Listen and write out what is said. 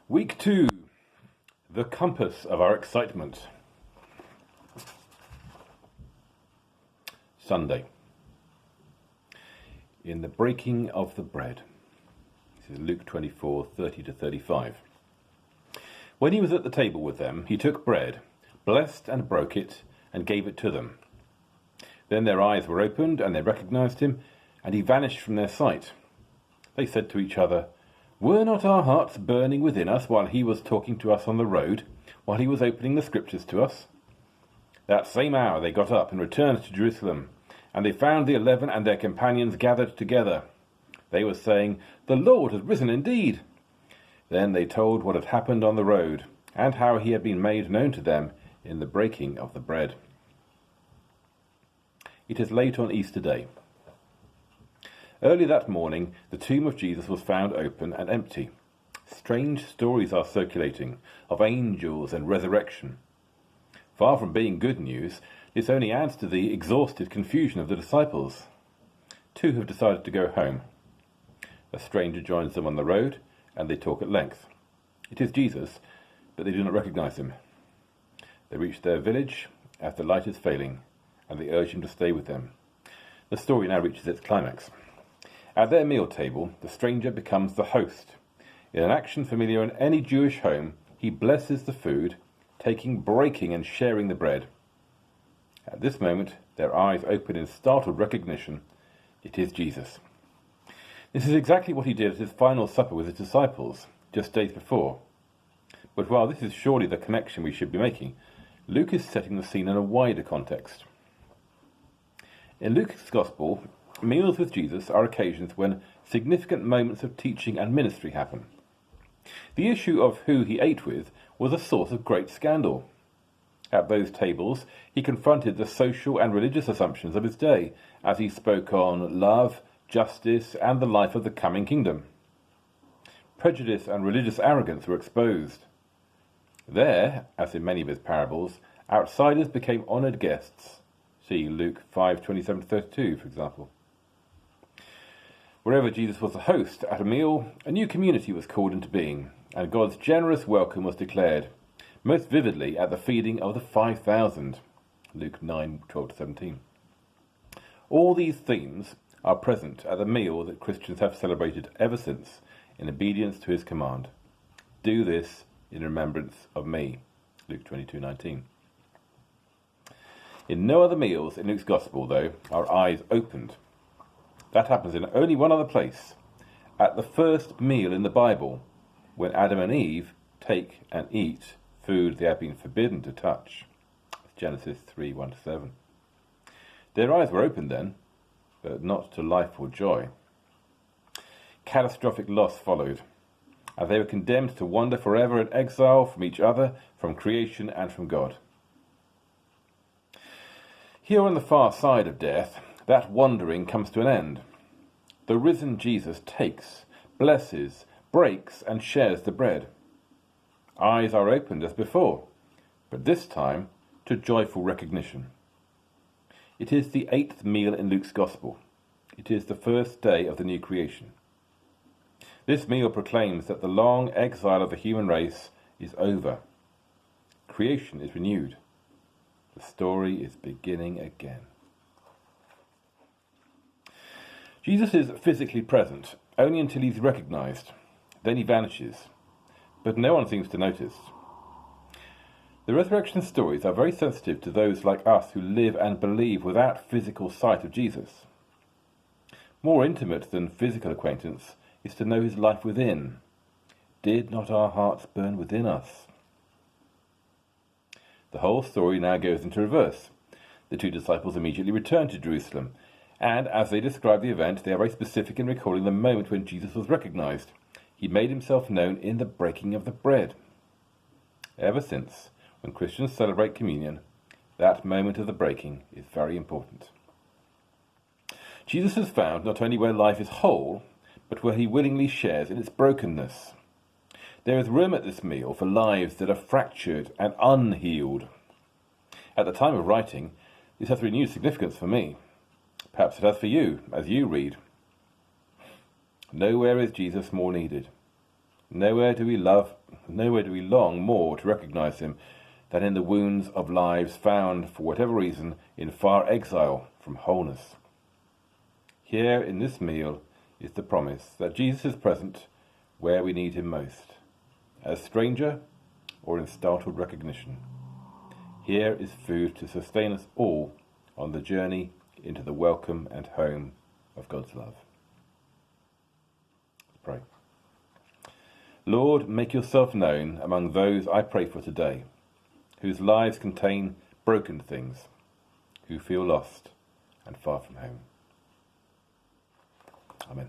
Week 2, the compass of our excitement. Sunday. In the breaking of the bread. This is Luke 24, 30-35. When he was at the table with them, he took bread, blessed and broke it, and gave it to them. Then their eyes were opened, and they recognized him, and he vanished from their sight. They said to each other, "Were not our hearts burning within us while he was talking to us on the road, while he was opening the scriptures to us?" That same hour they got up and returned to Jerusalem, and they found the 11 and their companions gathered together. They were saying, "The Lord has risen indeed." Then they told what had happened on the road, and how he had been made known to them in the breaking of the bread. It is late on Easter Day. Early that morning, the tomb of Jesus was found open and empty. Strange stories are circulating of angels and resurrection. Far from being good news, this only adds to the exhausted confusion of the disciples. 2 have decided to go home. A stranger joins them on the road, and they talk at length. It is Jesus, but they do not recognize him. They reach their village as the light is failing, and they urge him to stay with them. The story now reaches its climax. At their meal table, the stranger becomes the host. In an action familiar in any Jewish home, he blesses the food, breaking and sharing the bread. At this moment, their eyes open in startled recognition. It is Jesus. This is exactly what he did at his final supper with his disciples, just days before. But while this is surely the connection we should be making, Luke is setting the scene in a wider context. In Luke's Gospel, meals with Jesus are occasions when significant moments of teaching and ministry happen. The issue of who he ate with was a source of great scandal. At those tables, he confronted the social and religious assumptions of his day as he spoke on love, justice, and the life of the coming kingdom. Prejudice and religious arrogance were exposed. There, as in many of his parables, outsiders became honoured guests. See Luke 5:27-32, for example. Wherever Jesus was the host at a meal, a new community was called into being, and God's generous welcome was declared, most vividly at the feeding of the 5,000, Luke 9:12-17. All these themes are present at the meal that Christians have celebrated ever since, in obedience to his command. Do this in remembrance of me, Luke 22:19. In no other meals in Luke's Gospel, though, are eyes opened. That happens in only one other place, at the first meal in the Bible, when Adam and Eve take and eat food they have been forbidden to touch. Genesis 3:1-7. Their eyes were opened then, but not to life or joy. Catastrophic loss followed, and they were condemned to wander forever in exile from each other, from creation and from God. Here on the far side of death, that wandering comes to an end. The risen Jesus takes, blesses, breaks, and shares the bread. Eyes are opened as before, but this time to joyful recognition. It is the 8th meal in Luke's Gospel. It is the first day of the new creation. This meal proclaims that the long exile of the human race is over. Creation is renewed. The story is beginning again. Jesus is physically present, only until he's recognized. Then he vanishes. But no one seems to notice. The resurrection stories are very sensitive to those like us who live and believe without physical sight of Jesus. More intimate than physical acquaintance is to know his life within. Did not our hearts burn within us? The whole story now goes into reverse. The 2 disciples immediately return to Jerusalem, and as they describe the event, they are very specific in recalling the moment when Jesus was recognized. He made himself known in the breaking of the bread. Ever since, when Christians celebrate communion, that moment of the breaking is very important. Jesus is found not only where life is whole, but where he willingly shares in its brokenness. There is room at this meal for lives that are fractured and unhealed. At the time of writing, this has renewed significance for me. Perhaps it has for you, as you read. Nowhere is Jesus more needed. Nowhere do we long more to recognize him than in the wounds of lives found, for whatever reason, in far exile from wholeness. Here in this meal is the promise that Jesus is present where we need him most, as stranger or in startled recognition. Here is food to sustain us all on the journey into the welcome and home of God's love. Let's pray. Lord, make yourself known among those I pray for today, whose lives contain broken things, who feel lost and far from home. Amen.